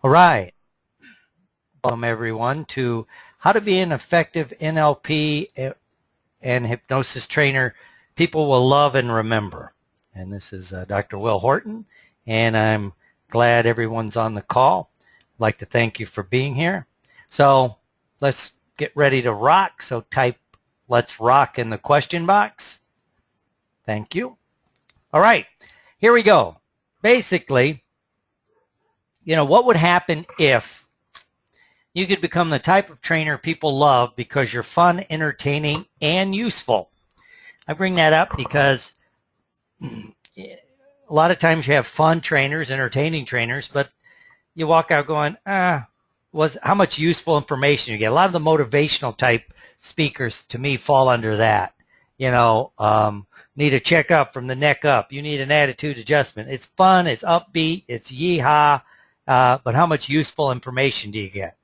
All right. Welcome everyone to how to be an effective NLP and hypnosis trainer people will love and remember. And this is Dr. Will Horton, and I'm glad everyone's on the call. I'd like to thank you for being here. So let's get ready to rock. So type "let's rock" in the question box. Thank you. All right, here we go. Basically, what would happen if you could become the type of trainer people love because you're fun, entertaining, and useful? I bring that up because a lot of times you have fun trainers, entertaining trainers, but you walk out going, how much useful information you get. A lot of the motivational type speakers to me fall under that. Need a checkup from the neck up. You need an attitude adjustment. It's fun, it's upbeat, it's yeehaw, but how much useful information do you get?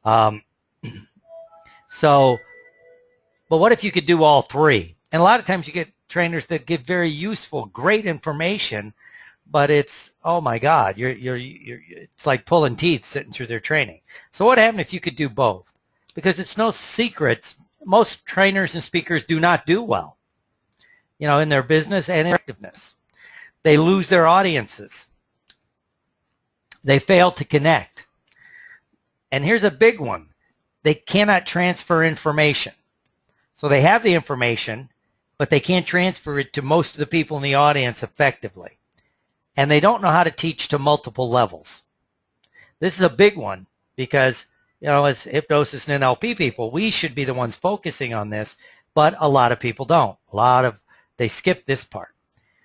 But what if you could do all three? And a lot of times you get trainers that give very useful, great information, but it's, oh my God, it's like pulling teeth sitting through their training. So what happened if you could do both? Because it's no secret, most trainers and speakers do not do well, in their business and effectiveness. They lose their audiences. They fail to connect. And here's a big one. They cannot transfer information. So they have the information, but they can't transfer it to most of the people in the audience effectively. And they don't know how to teach to multiple levels. This is a big one because, as hypnosis and NLP people, we should be the ones focusing on this, but a lot of people don't. They skip this part.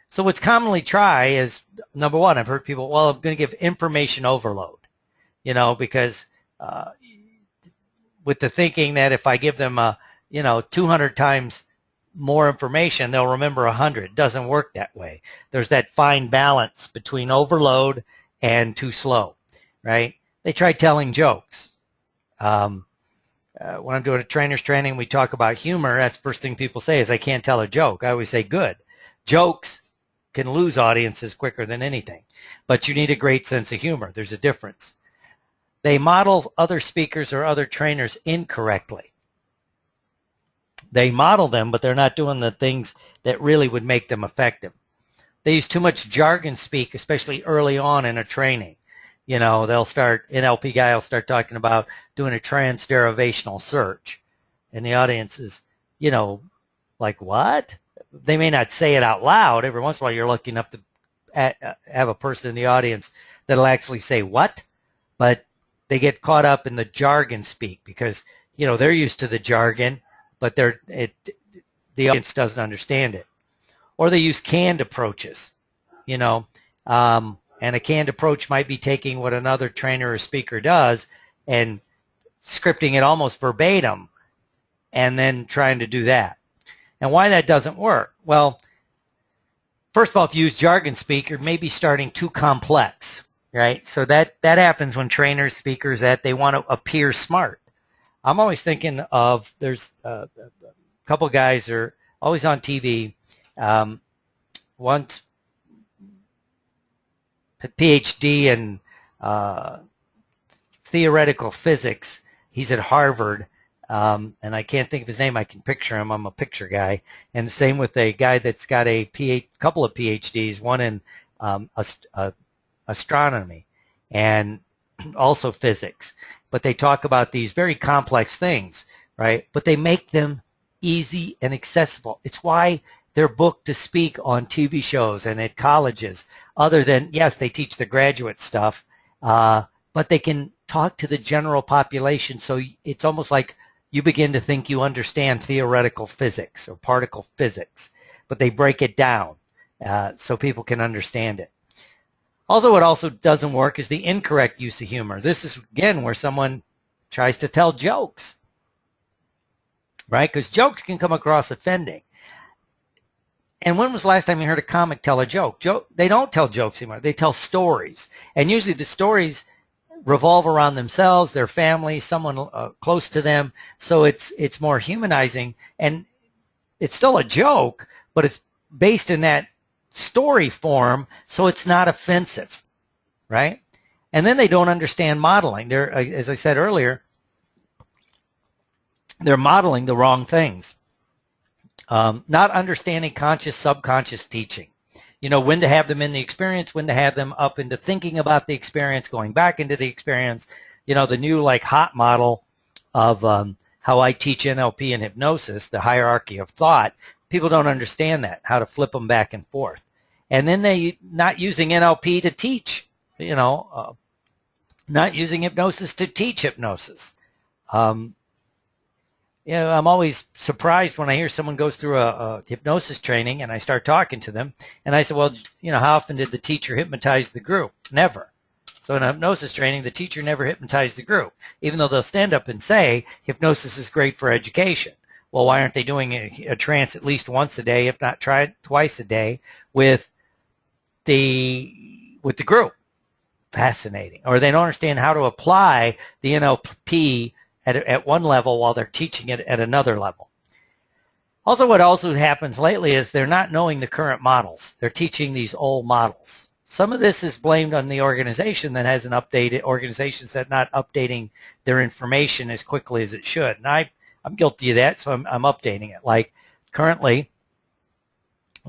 So what's commonly tried is, number one, I've heard people, I'm going to give information overload, because with the thinking that if I give them 200 times more information, they'll remember 100. It doesn't work that way. There's that fine balance between overload and too slow, right? They try telling jokes. When I'm doing a trainer's training, we talk about humor. That's the first thing people say is, I can't tell a joke. I always say, good. Jokes can lose audiences quicker than anything, but you need a great sense of humor. There's a difference. They model other speakers or other trainers incorrectly. They model them, but they're not doing the things that really would make them effective. They use too much jargon speak, especially early on in a training. NLP guy will start talking about doing a transderivational search. And the audience is, like, what? They may not say it out loud. Every once in a while you're looking up to have a person in the audience that'll actually say what, but they get caught up in the jargon speak because, they're used to the jargon, but the audience doesn't understand it. Or they use canned approaches, and a canned approach might be taking what another trainer or speaker does and scripting it almost verbatim and then trying to do that. And why that doesn't work? Well, first of all, if you use jargon speak, you're maybe starting too complex, right? So that happens when trainers, speakers, that they want to appear smart. I'm always thinking of, there's a couple guys that are always on TV. One's a PhD in theoretical physics. He's at Harvard. And I can't think of his name. I can picture him. I'm a picture guy. And same with a guy that's got a couple of PhDs, one in astronomy and also physics. But they talk about these very complex things, right? But they make them easy and accessible. It's why they're booked to speak on TV shows and at colleges. Other than, yes, they teach the graduate stuff, but they can talk to the general population. So it's almost like you begin to think you understand theoretical physics or particle physics, but they break it down so people can understand it. Also, what also doesn't work is the incorrect use of humor. This is, again, where someone tries to tell jokes, right? Because jokes can come across offending. And when was the last time you heard a comic tell a joke? They don't tell jokes anymore. They tell stories. And usually the stories revolve around themselves, their family, someone close to them. So it's more humanizing. And it's still a joke, but it's based in that story form, so it's not offensive, right? And then they don't understand modeling. They're, as I said earlier, they're modeling the wrong things. Not understanding conscious, subconscious teaching. You know, when to have them in the experience, when to have them up into thinking about the experience, going back into the experience. You know, the new like hot model of how I teach NLP and hypnosis, the hierarchy of thought, people don't understand that, how to flip them back and forth. And then they not using NLP to teach, you know, not using hypnosis to teach hypnosis. You know, I'm always surprised when I hear someone goes through a hypnosis training and I start talking to them and I say, well, you know, how often did the teacher hypnotize the group? Never. So in a hypnosis training, the teacher never hypnotized the group, even though they'll stand up and say hypnosis is great for education. Well, why aren't they doing a trance at least once a day, if not twice a day, with the group? Fascinating. Or they don't understand how to apply the NLP at one level while they're teaching it at another level. Also, what also happens lately is they're not knowing the current models. They're teaching these old models. Some of this is blamed on the organization that hasn't updated, organizations that are not updating their information as quickly as it should. And I'm guilty of that, so I'm updating it. Like currently,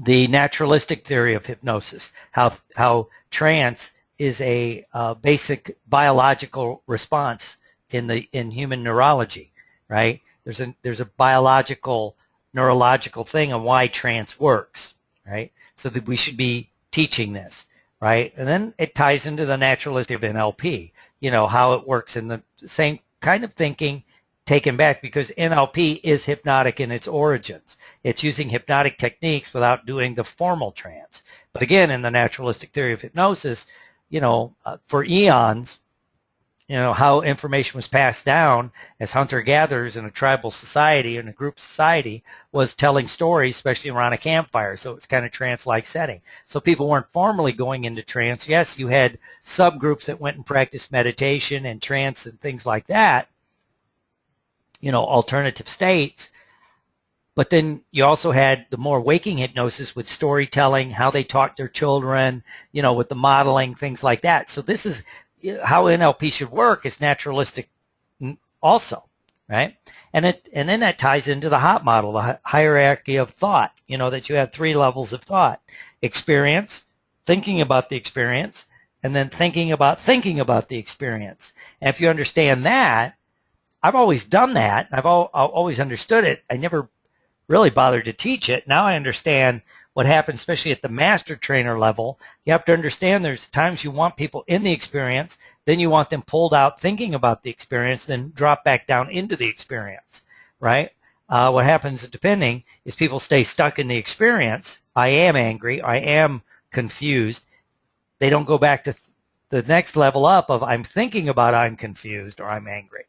the naturalistic theory of hypnosis, how trance is a basic biological response in human neurology, right? There's a biological, neurological thing on why trance works, right? So that we should be teaching this, right? And then it ties into the naturalistic of NLP, you know, how it works in the same kind of thinking taken back, because NLP is hypnotic in its origins. It's using hypnotic techniques without doing the formal trance. But again, in the naturalistic theory of hypnosis, you know, for eons, you know, how information was passed down as hunter-gatherers in a tribal society, in a group society, was telling stories, especially around a campfire. So it's kind of trance-like setting. So people weren't formally going into trance. Yes, you had subgroups that went and practiced meditation and trance and things like that, you know, alternative states. But then you also had the more waking hypnosis with storytelling, how they taught their children, you know, with the modeling, things like that. So this is how NLP should work, is naturalistic also, right? And then that ties into the hot model, the hierarchy of thought, you know, that you have 3 levels of thought: experience, thinking about the experience, and then thinking about the experience. And if you understand that, I've always done that. I've always understood it. I never really bothered to teach it. Now I understand what happens, especially at the master trainer level. You have to understand there's times you want people in the experience, then you want them pulled out thinking about the experience, then drop back down into the experience, right? What happens, depending, is people stay stuck in the experience. I am angry. I am confused. They don't go back to the next level up of I'm thinking about I'm confused or I'm angry.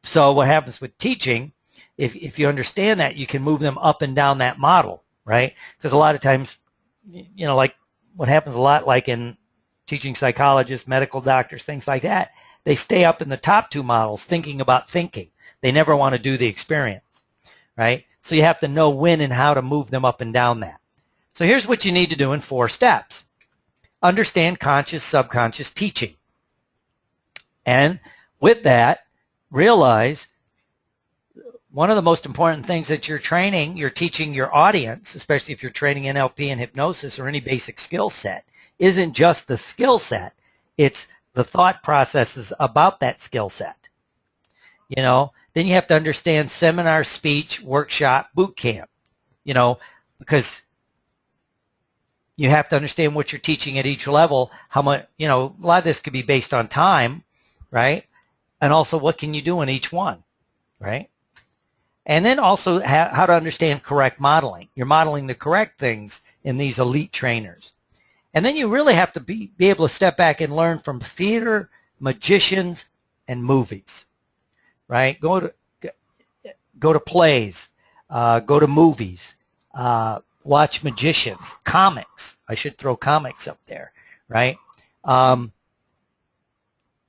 So what happens with teaching, if you understand that, you can move them up and down that model, right? Because a lot of times, you know, like what happens a lot, like in teaching psychologists, medical doctors, things like that, they stay up in the top 2 models thinking about thinking. They never want to do the experience, right? So you have to know when and how to move them up and down that. So here's what you need to do in 4 steps. Understand conscious, subconscious teaching. And with that, realize one of the most important things that you're teaching your audience, especially if you're training NLP and hypnosis or any basic skill set, isn't just the skill set. It's the thought processes about that skill set. You know, then you have to understand seminar, speech, workshop, boot camp, you know, because you have to understand what you're teaching at each level, how much, you know, a lot of this could be based on time, right? And also what can you do in each one, right? And then also how to understand correct modeling. You're modeling the correct things in these elite trainers. And then you really have to be able to step back and learn from theater, magicians, and movies, right? Go to plays, go to movies, watch magicians, comics. I should throw comics up there, right?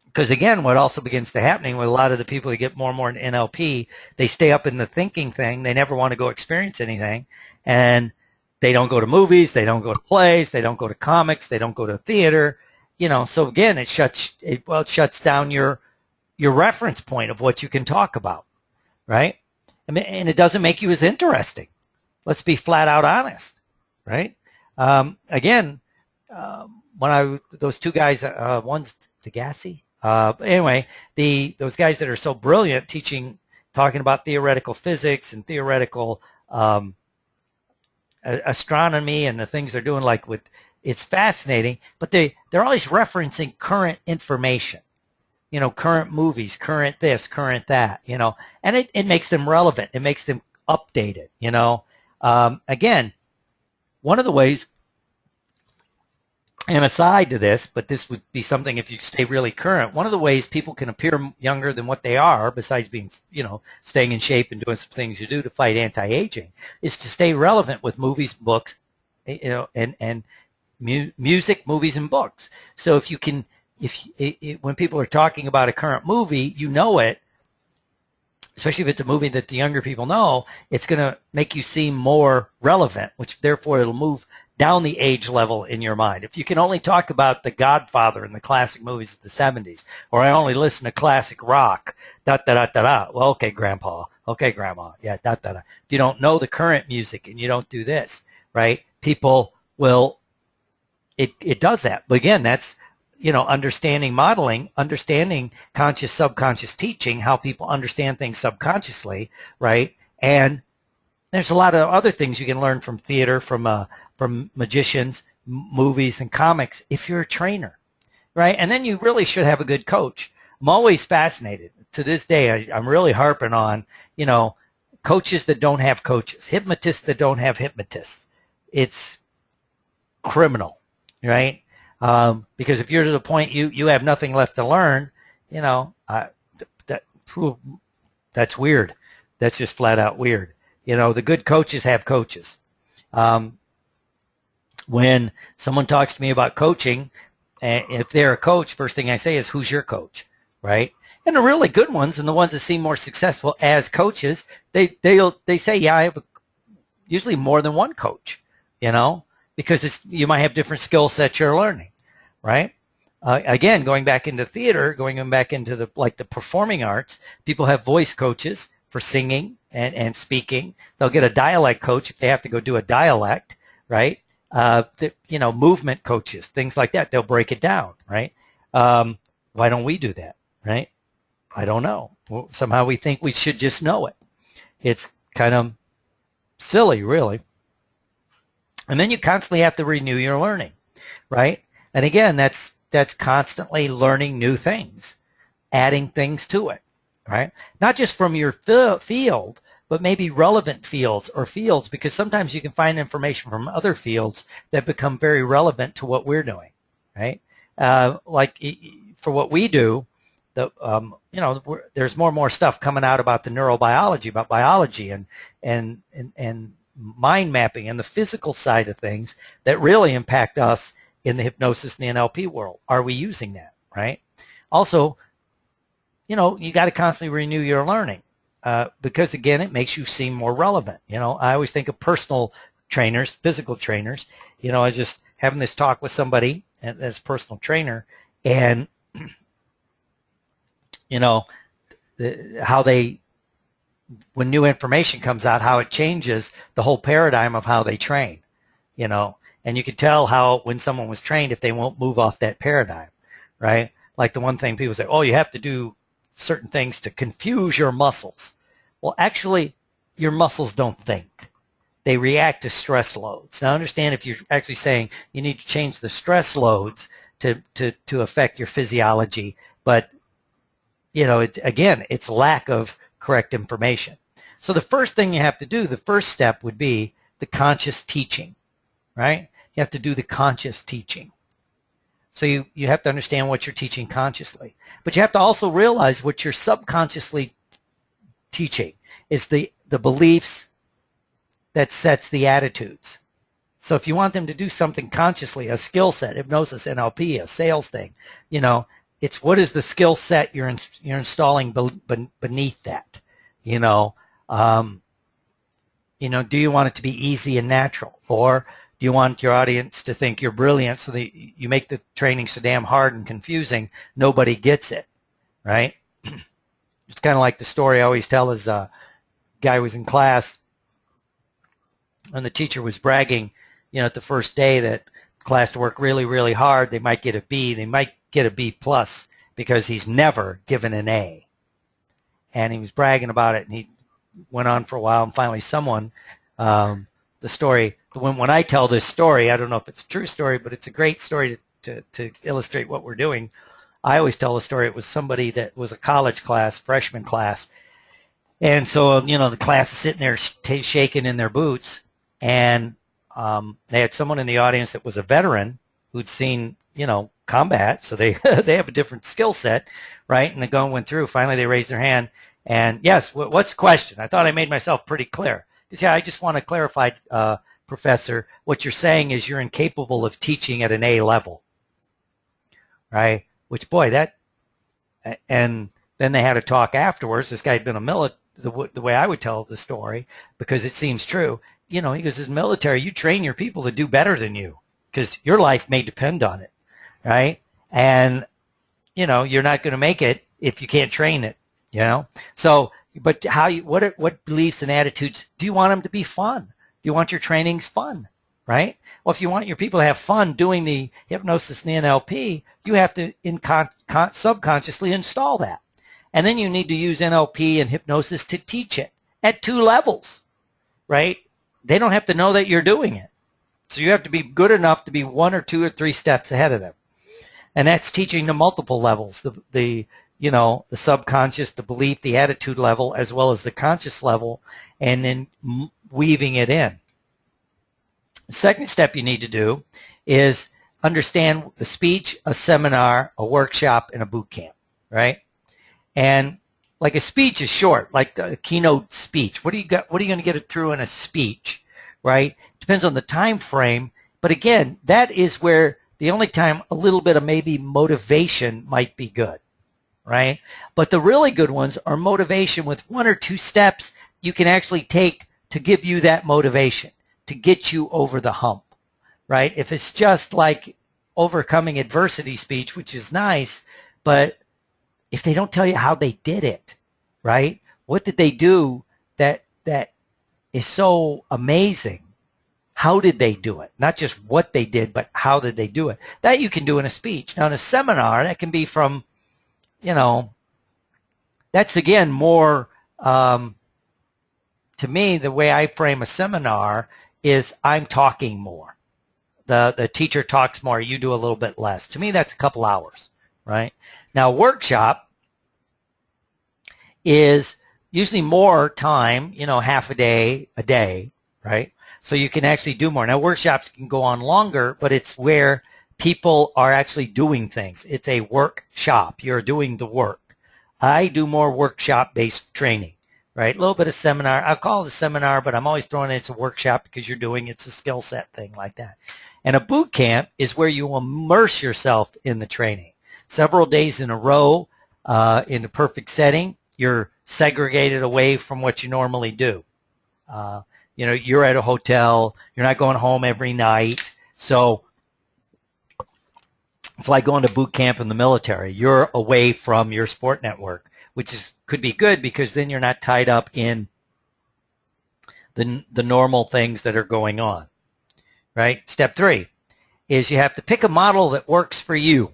Because again, what also begins to happening with a lot of the people that get more and more into NLP, they stay up in the thinking thing. They never want to go experience anything. And they don't go to movies. They don't go to plays. They don't go to comics. They don't go to theater. So again, it shuts down your reference point of what you can talk about, right? I mean, and it doesn't make you as interesting. Let's be flat out honest, right? Again, those two guys, one's Degassi. Anyway, those guys that are so brilliant talking about theoretical physics and theoretical astronomy and the things they're doing, it's fascinating, but they're always referencing current information, current movies, current this, current that, and it makes them relevant. It makes them updated, Again, one of the ways, and aside to this, but this would be something if you stay really current, one of the ways people can appear younger than what they are, besides being, staying in shape and doing some things you do to fight anti-aging, is to stay relevant with movies, books, and music, movies, and books. So when people are talking about a current movie, it, especially if it's a movie that the younger people know, it's going to make you seem more relevant, which therefore it'll move down the age level in your mind. If you can only talk about The Godfather and the classic movies of the 70s, or I only listen to classic rock, well, okay, Grandpa, okay, Grandma, yeah, If you don't know the current music and you don't do this, right, people will, it does that. But again, that's, understanding modeling, understanding conscious, subconscious teaching, how people understand things subconsciously, right? And there's a lot of other things you can learn from theater, from magicians, movies, and comics if you're a trainer, right? And then you really should have a good coach. I'm always fascinated. To this day, I'm really harping on, coaches that don't have coaches, hypnotists that don't have hypnotists. It's criminal, right? Because if you're to the point you have nothing left to learn, that's weird. That's just flat out weird. The good coaches have coaches. When someone talks to me about coaching, if they're a coach, first thing I say is, who's your coach, right? And the really good ones and the ones that seem more successful as coaches, they say, yeah, I have usually more than one coach, because you might have different skill sets you're learning, right? Again, going back into theater, going back into the performing arts, people have voice coaches for singing and speaking. They'll get a dialect coach if they have to go do a dialect, right? Movement coaches, things like that. They'll break it down, right? Why don't we do that, right? I don't know. Well, somehow we think we should just know it. It's kind of silly, really. And then you constantly have to renew your learning, right? And again, that's constantly learning new things, adding things to it, right? Not just from your field, but maybe relevant fields, because sometimes you can find information from other fields that become very relevant to what we're doing, right? For what we do, there's more and more stuff coming out about the neurobiology, about biology and mind mapping and the physical side of things that really impact us in the hypnosis and the NLP world. Are we using that, right? Also, you got to constantly renew your learning because, again, it makes you seem more relevant. I always think of personal trainers, physical trainers. I was just having this talk with somebody as a personal trainer, and, how when new information comes out, how it changes the whole paradigm of how they train, and you could tell how when someone was trained, if they won't move off that paradigm, right? Like the one thing people say, oh, you have to do certain things to confuse your muscles. Well, actually, your muscles don't think. They react to stress loads. Now, understand if you're actually saying you need to change the stress loads to affect your physiology, but, it's lack of correct information. So the first thing you have to do, the first step would be the conscious teaching, right? You have to do the conscious teaching. So you have to understand what you're teaching consciously. But you have to also realize what you're subconsciously teaching is the beliefs that sets the attitudes. So if you want them to do something consciously, a skill set, hypnosis, NLP, a sales thing, it's what is the skill set you're installing beneath that, do you want it to be easy and natural, or Do you want your audience to think you're brilliant so that you make the training so damn hard and confusing nobody gets it, right? It's kind of like the story I always tell is a guy was in class and the teacher was bragging, at the first day that class to work really, really hard. They might get a B. They might get a B plus because he's never given an A. And he was bragging about it, and he went on for a while, and finally someone, the story, when I tell this story, I don't know if it's a true story, but it's a great story to illustrate what we're doing. I always tell the story. It was somebody that was a college class, freshman class. And so, the class is sitting there shaking in their boots. And they had someone in the audience that was a veteran who'd seen, combat. So they they have a different skill set, right? And the gun went through. Finally, they raised their hand. And yes, what's the question? I thought I made myself pretty clear. Yeah, I just want to clarify, Professor, what you're saying is you're incapable of teaching at an A level, right? Which, boy, and then they had a talk afterwards. This guy had been the way I would tell the story, because it seems true. He goes, as military, you train your people to do better than you because your life may depend on it, right? And, you're not going to make it if you can't train it, So, but what beliefs and attitudes, do you want them to be fun? Do you want your trainings fun, right? Well, if you want your people to have fun doing the hypnosis and the NLP, you have to subconsciously install that. And then you need to use NLP and hypnosis to teach it at 2 levels, right? They don't have to know that you're doing it. So you have to be good enough to be 1 or 2 or 3 steps ahead of them. And that's teaching the multiple levels, the subconscious, the belief, the attitude level, as well as the conscious level, and then weaving it in. The second step you need to do is understand the speech, a seminar, a workshop, and a boot camp, right? And like a speech is short, like the keynote speech. What are you going to get it through in a speech, right? Depends on the time frame. But again, that is where the only time a little bit of maybe motivation might be good, right? But the really good ones are motivation with 1 or 2 steps you can actually take to give you that motivation, to get you over the hump, right? If it's just like overcoming adversity speech, which is nice, but if they don't tell you how they did it, right? What did they do that is so amazing? How did they do it? Not just what they did, but how did they do it? That you can do in a speech. Now, in a seminar, that can be from, that's again more, to me, the way I frame a seminar is I'm talking more. The teacher talks more, you do a little bit less. To me, that's a couple hours, right? Now, workshop is usually more time, half a day, right? So you can actually do more. Now, workshops can go on longer, but it's where people are actually doing things. It's a workshop. You're doing the work. I do more workshop-based training, right? A little bit of seminar. I'll call it a seminar, but I'm always throwing it's a workshop because it's a skill set thing like that. And a boot camp is where you immerse yourself in the training. Several days in a row, in the perfect setting, you're segregated away from what you normally do. You're at a hotel, you're not going home every night. So it's like going to boot camp in the military. You're away from your sport network, which could be good because then you're not tied up in the normal things that are going on, right? Step 3 is you have to pick a model that works for you,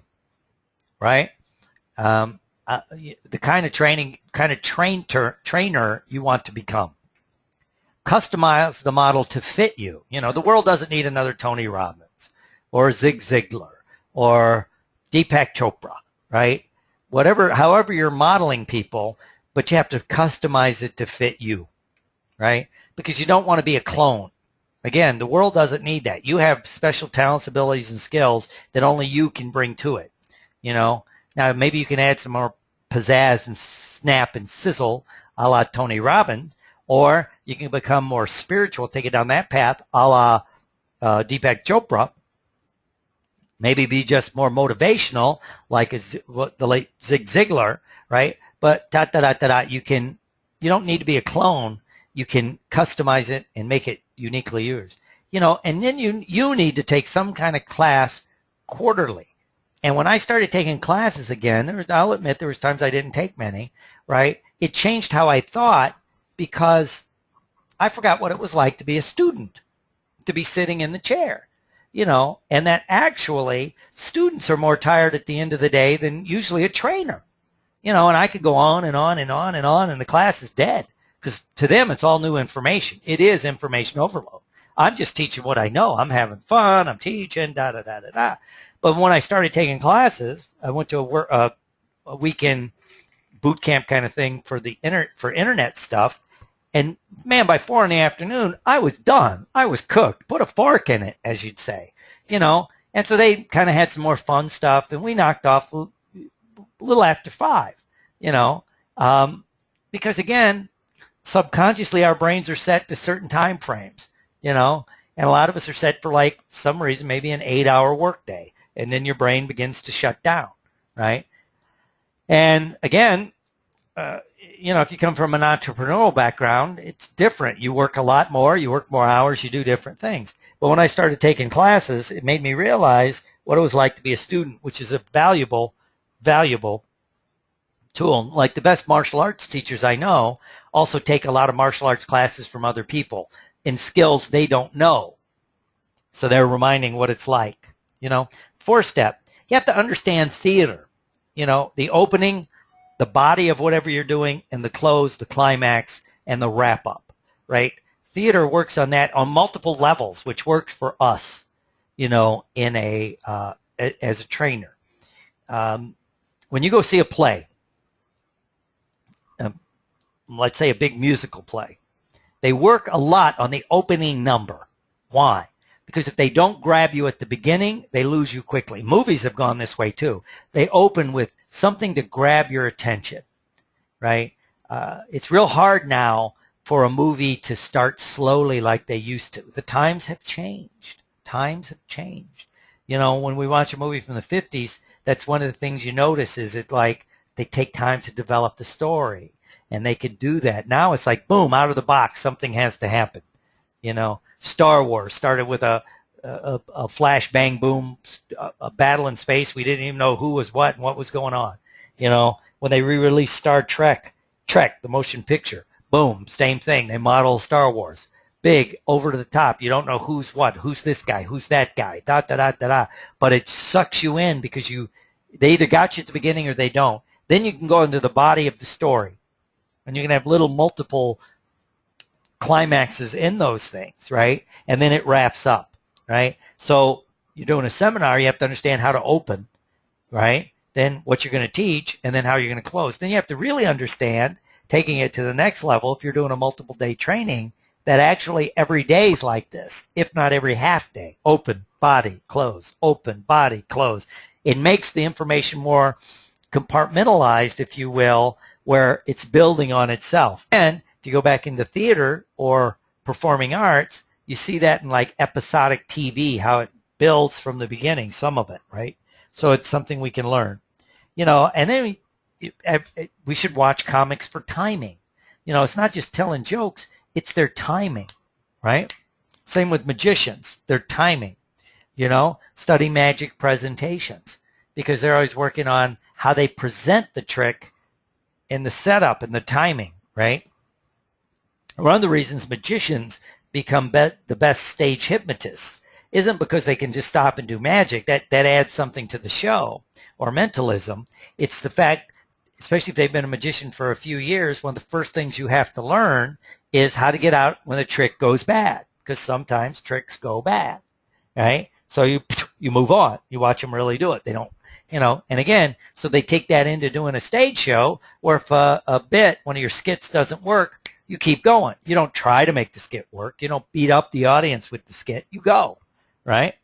right? The kind of trainer you want to become. Customize the model to fit you. The world doesn't need another Tony Robbins or Zig Ziglar or Deepak Chopra, right? However you're modeling people, but you have to customize it to fit you, right? Because you don't want to be a clone. Again, the world doesn't need that. You have special talents, abilities, and skills that only you can bring to it. Now maybe you can add some more pizzazz and snap and sizzle a la Tony Robbins, or you can become more spiritual, take it down that path, a la Deepak Chopra. Maybe be just more motivational, like the late Zig Ziglar, right? But you don't need to be a clone. You can customize it and make it uniquely yours. and then you need to take some kind of class quarterly. And when I started taking classes again, I'll admit there was times I didn't take many, right? It changed how I thought because I forgot what it was like to be a student, to be sitting in the chair, and that actually students are more tired at the end of the day than usually a trainer, and I could go on and on and on and on, and the class is dead because to them it's all new information. It is information overload. I'm just teaching what I know. I'm having fun. I'm teaching, da-da-da-da-da. But when I started taking classes, I went to a weekend boot camp kind of thing for internet stuff. And man, by 4 PM, I was done. I was cooked. Put a fork in it, as you'd say, And so they kind of had some more fun stuff, and we knocked off a little after 5, because again, subconsciously our brains are set to certain time frames, and a lot of us are set for like some reason, maybe an 8-hour workday, and then your brain begins to shut down, right? And again, if you come from an entrepreneurial background, it's different. You work a lot more, you work more hours, you do different things. But when I started taking classes, it made me realize what it was like to be a student, which is a valuable tool. Like the best martial arts teachers I know also take a lot of martial arts classes from other people in skills they don't know. So they're reminding what it's like. 4th step, you have to understand theater. The opening, the body of whatever you're doing, and the close, the climax, and the wrap up, right? Theater works on that on multiple levels, which works for us, in as a trainer. When you go see a play, let's say a big musical play, they work a lot on the opening number. Why? Because if they don't grab you at the beginning, they lose you quickly. Movies have gone this way too. They open with something to grab your attention, right? It's real hard now for a movie to start slowly like they used to. The times have changed. Times have changed. When we watch a movie from the 50s, that's one of the things you notice is it like they take time to develop the story, and they could do that. Now it's like, boom, out of the box, something has to happen. Star Wars started with a flash, bang, boom, a battle in space. We didn't even know who was what and what was going on. When they re-released Star Trek, the motion picture, boom, same thing. They model Star Wars. Big, over to the top. You don't know who's what, who's this guy, who's that guy, da-da-da-da-da. But it sucks you in because they either got you at the beginning or they don't. Then you can go into the body of the story. And you can have little multiple climaxes in those things, right? And then it wraps up, right? So you're doing a seminar, you have to understand how to open, right? Then what you're going to teach, and then how you're going to close. Then you have to really understand, taking it to the next level, if you're doing a multiple day training, that actually every day is like this, if not every half day. Open, body, close, open, body, close. It makes the information more compartmentalized, if you will, where it's building on itself. And if you go back into theater or performing arts, you see that in like episodic TV, how it builds from the beginning, some of it, right? So it's something we can learn, and then we should watch comics for timing. It's not just telling jokes, it's their timing, right? Same with magicians, their timing, study magic presentations because they're always working on how they present the trick in the setup and the timing, right? One of the reasons magicians become the best stage hypnotists isn't because they can just stop and do magic. That adds something to the show, or mentalism. It's the fact, especially if they've been a magician for a few years, one of the first things you have to learn is how to get out when a trick goes bad, because sometimes tricks go bad, right? So you move on. You watch them really do it. They don't, and again, so they take that into doing a stage show, where if a bit, one of your skits doesn't work, you keep going. You don't try to make the skit work. You don't beat up the audience with the skit. You go, right?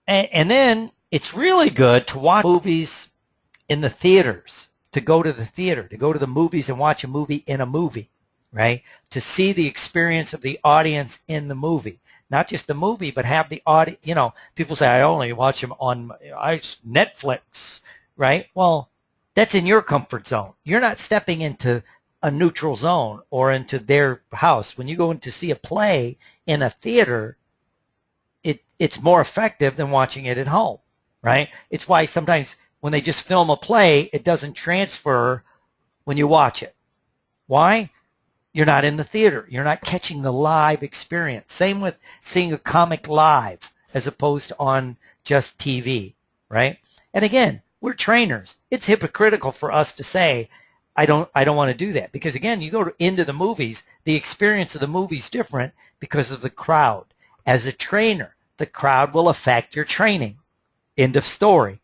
And then it's really good to watch movies in the theaters, to go to the theater, to go to the movies and watch a movie in a movie, right? To see the experience of the audience in the movie. Not just the movie, but have the audience, people say, I only watch them on Netflix, right? Well, that's in your comfort zone. You're not stepping into a neutral zone or into their house. When you go in to see a play in a theater, it's more effective than watching it at home, right? It's why sometimes when they just film a play, it doesn't transfer when you watch it. Why? You're not in the theater. You're not catching the live experience. Same with seeing a comic live as opposed to on just TV, right? And again, we're trainers. It's hypocritical for us to say, I don't want to do that, because again, you go into the movies, the experience of the movie is different because of the crowd. As a trainer, the crowd will affect your training. End of story.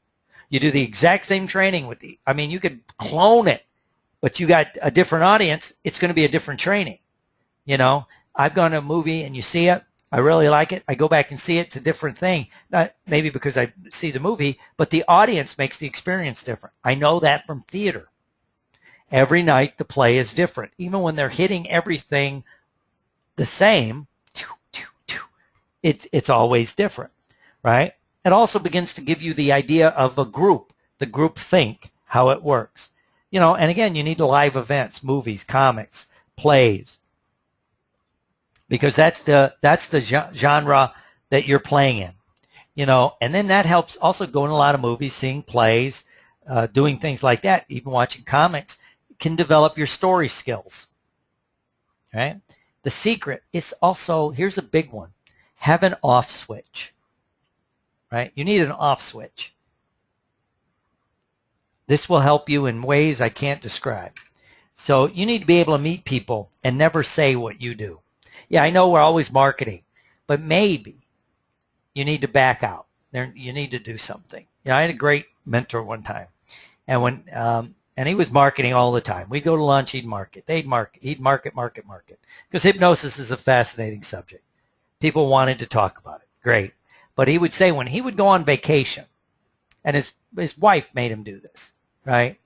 You do the exact same training with you could clone it, but you got a different audience, it's going to be a different training. I've gone to a movie and you see it, I really like it, I go back and see it, it's a different thing. Not maybe because I see the movie, but the audience makes the experience different. I know that from theater. Every night the play is different. Even when they're hitting everything the same, it's always different, right? It also begins to give you the idea of a group, the group think, how it works. And again, you need live events, movies, comics, plays, because that's the genre that you're playing in, and then that helps also going to a lot of movies, seeing plays, doing things like that, even watching comics can develop your story skills, right? The secret is also, here's a big one, have an off switch, right? You need an off switch. This will help you in ways I can't describe. So you need to be able to meet people and never say what you do. Yeah, I know we're always marketing, but maybe you need to back out. You need to do something. I had a great mentor one time, and and he was marketing all the time. We'd go to lunch, he'd market. He'd market. Because hypnosis is a fascinating subject. People wanted to talk about it. Great. But he would say when he would go on vacation, and his wife made him do this, right?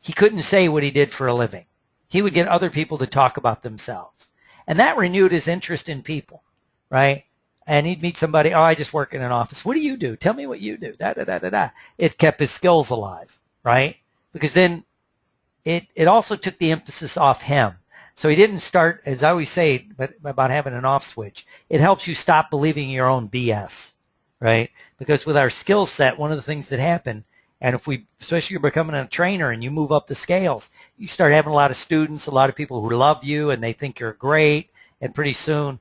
He couldn't say what he did for a living. He would get other people to talk about themselves. And that renewed his interest in people, right? And he'd meet somebody, I just work in an office. What do you do? Tell me what you do. It kept his skills alive, right? Because then it also took the emphasis off him. So he didn't start, as I always say, about having an off switch. It helps you stop believing your own BS, right? Because with our skill set, one of the things that happen, and especially you're becoming a trainer and you move up the scales, you start having a lot of students, a lot of people who love you and they think you're great. And pretty soon,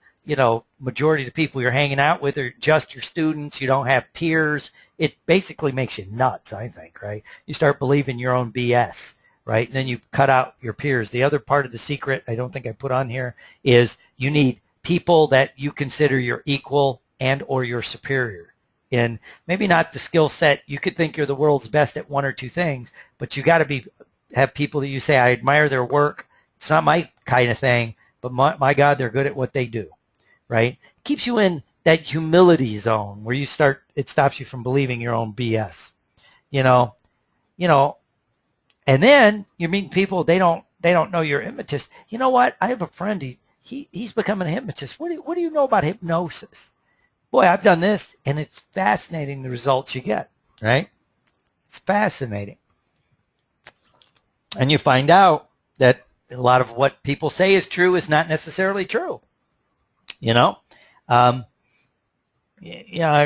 majority of the people you're hanging out with are just your students. You don't have peers. It basically makes you nuts, I think, right? You start believing your own BS, right? And then you cut out your peers. The other part of the secret I don't think I put on here is you need people that you consider your equal and or your superior. And maybe not the skill set. You could think you're the world's best at one or two things, but you got to have people that you say, I admire their work. It's not my kind of thing, but my God, they're good at what they do, right? It keeps you in that humility zone where it stops you from believing your own BS, and then you meet people, they don't know you're a hypnotist. You know what? I have a friend, he's becoming a hypnotist. What do you know about hypnosis? Boy, I've done this, and it's fascinating the results you get, right? It's fascinating. And you find out that a lot of what people say is true is not necessarily true,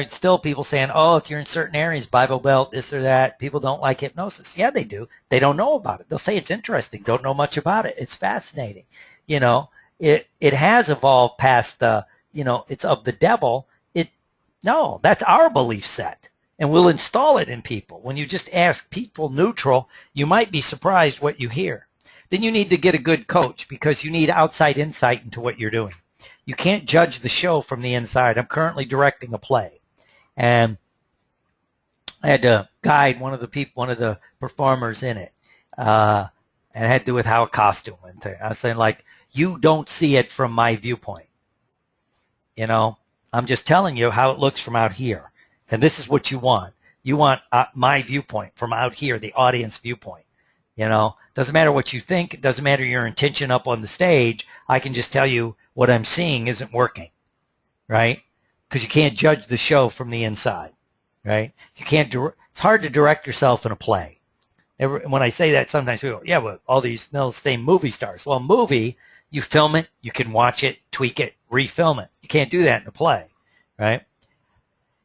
still people saying, if you're in certain areas, Bible Belt, this or that, people don't like hypnosis. Yeah, they do. They don't know about it. They'll say it's interesting, don't know much about it. It's fascinating. It has evolved past the, it's of the devil. No, that's our belief set, and we'll install it in people. When you just ask people neutral, you might be surprised what you hear. Then you need to get a good coach because you need outside insight into what you're doing. You can't judge the show from the inside. I'm currently directing a play, and I had to guide one of the performers in it, and it had to do with how a costume went there. I was saying, you don't see it from my viewpoint, I'm just telling you how it looks from out here. And this is what you want. You want my viewpoint from out here, the audience viewpoint. Doesn't matter what you think. It doesn't matter your intention up on the stage. I can just tell you what I'm seeing isn't working, right? Because you can't judge the show from the inside, right? It's hard to direct yourself in a play. When I say that, sometimes people go, yeah, well, all these, they'll stay movie stars. Well, movie, you film it, you can watch it, tweak it, refilm it. You can't do that in a play, right?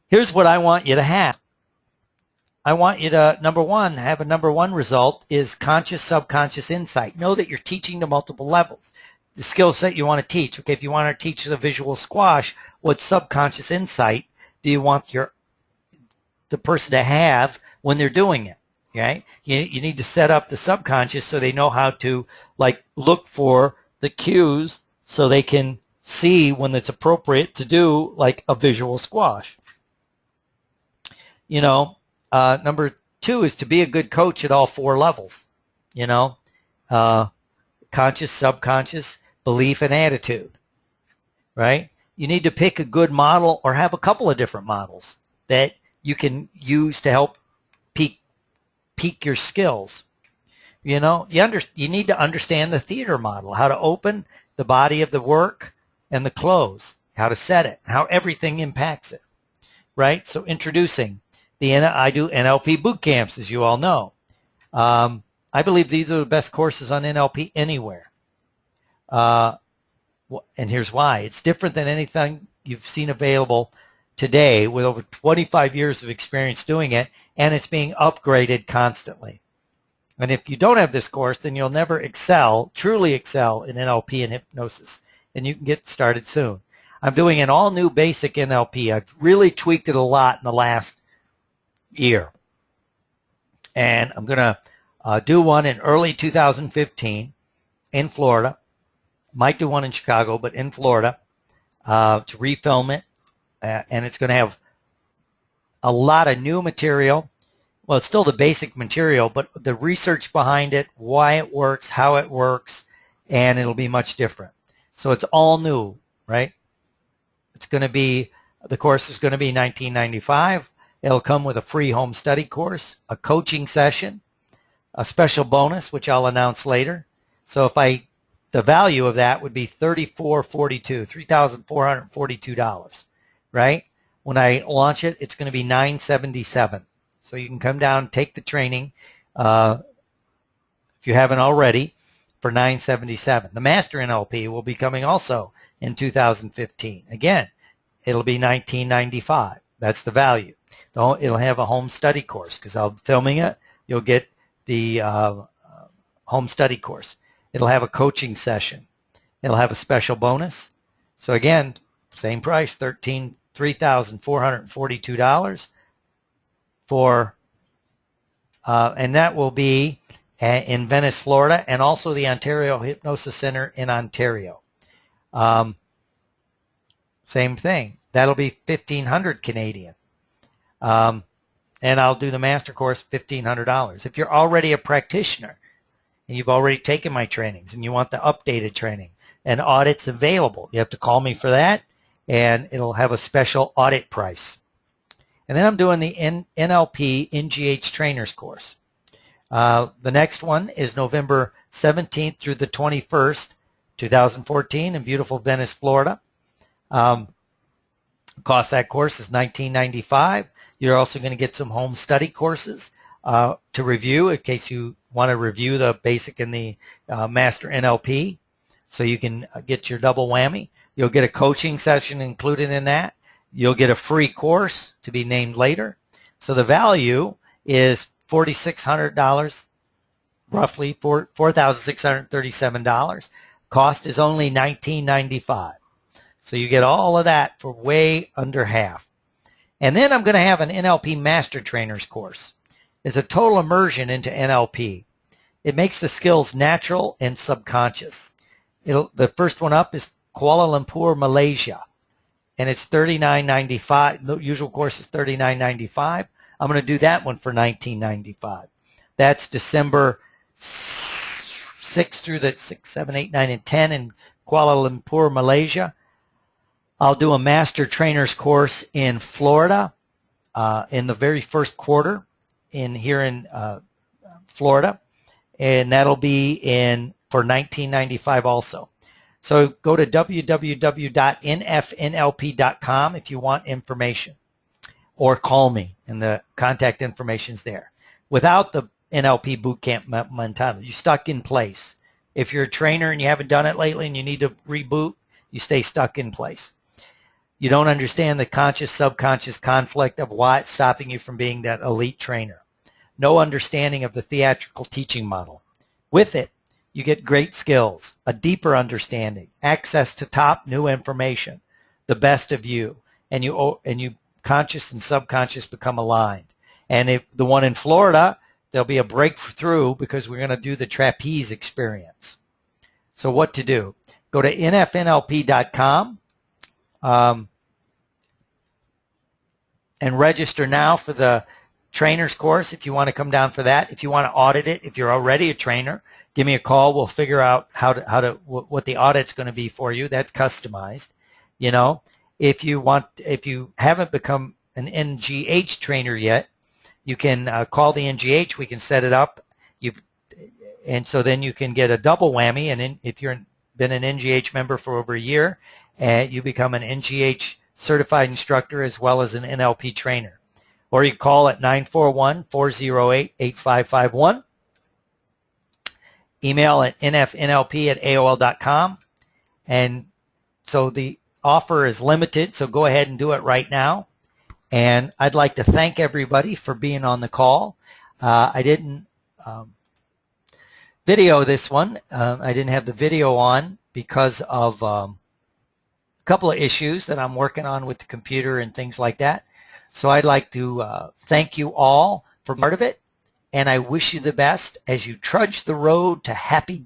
Here's what I want you to have. I want you to, number one, have a number one result is conscious, subconscious insight. Know that you're teaching to multiple levels. The skill set you want to teach. Okay, if you want to teach the visual squash, what subconscious insight do you want the person to have when they're doing it? Okay, you need to set up the subconscious so they know how to like look for the cues so they can see when it's appropriate to do like a visual squash. You know, number two is to be a good coach at all four levels. You know, conscious, subconscious, belief, and attitude. Right? You need to pick a good model or have a couple of different models that you can use to help peak your skills. You know, you need to understand the theater model, how to open the body of the work and the close, how to set it, how everything impacts it. Right? So introducing. I do NLP boot camps, as you all know. I believe these are the best courses on NLP anywhere. And here's why. It's different than anything you've seen available today with over 25 years of experience doing it, and it's being upgraded constantly. And if you don't have this course, then you'll never truly excel in NLP and hypnosis, and you can get started soon. I'm doing an all-new basic NLP. I've really tweaked it a lot in the last year. And I'm going to do one in early 2015 in Florida. Might do one in Chicago, but in Florida to refilm it. And it's going to have a lot of new material. Well, it's still the basic material, but the research behind it, why it works, how it works, and it'll be much different. So it's all new, right? It's going to be, the course is going to be $19.95. It'll come with a free home study course, a coaching session, a special bonus, which I'll announce later. So the value of that would be $3,442, right? When I launch it, it's going to be $977. So you can come down, take the training, if you haven't already, for $977. The Master NLP will be coming also in 2015. Again, it'll be $19.95. That's the value. It'll have a home study course because I'm filming it. You'll get the home study course. It'll have a coaching session. It'll have a special bonus. So again, same price, $3,442 for, and that will be in Venice, Florida, and also the Ontario Hypnosis Center in Ontario. Same thing. That'll be $1,500 Canadian. And I'll do the master course, $1,500. If you're already a practitioner and you've already taken my trainings and you want the updated training, and audit's available, you have to call me for that, and it'll have a special audit price. And then I'm doing the NLP NGH Trainers course. The next one is November 17th through the 21st, 2014 in beautiful Venice, Florida. Cost that course is $19.95. You're also going to get some home study courses to review in case you want to review the basic and the master NLP, so you can get your double whammy. You'll get a coaching session included in that. You'll get a free course to be named later. So the value is $4,600, roughly $4,637. Cost is only $19.95. So you get all of that for way under half. And then I'm going to have an NLP Master Trainers course. It's a total immersion into NLP. It makes the skills natural and subconscious. The first one up is Kuala Lumpur, Malaysia. And it's $39.95. The usual course is $39.95. I'm going to do that one for $19.95. That's December 6th through the 6th, 7th, 8th, 9th, and 10th in Kuala Lumpur, Malaysia. I'll do a Master Trainers course in Florida in the very first quarter here in Florida. And that'll be for $19.95 also. So go to www.nfnlp.com if you want information, or call me, and the contact information's there. Without the NLP boot camp mentality. You're stuck in place. If you're a trainer and you haven't done it lately and you need to reboot, you stay stuck in place. You don't understand the conscious subconscious conflict of why it's stopping you from being that elite trainer. No understanding of the theatrical teaching model. With it, you get great skills, a deeper understanding, access to top new information, the best of you, and you conscious and subconscious become aligned. And if the one in Florida, there'll be a breakthrough because we're going to do the trapeze experience. So what to do? Go to nfnlp.com and register now for the trainer's course if you want to come down for that. If you want to audit it, if you're already a trainer, give me a call. We'll figure out what the audit's going to be for you. That's customized. You know, if you haven't become an NGH trainer yet, you can call the NGH. We can set it up. And so then you can get a double whammy. And if you've been an NGH member for over a year, you become an NGH certified instructor as well as an NLP trainer. Or you call at 941-408-8551. Email at nfnlp@aol.com. And so the offer is limited, so go ahead and do it right now. And I'd like to thank everybody for being on the call. I didn't video this one. I didn't have the video on because of a couple of issues that I'm working on with the computer and things like that. So I'd like to thank you all for part of it, and I wish you the best as you trudge the road to happy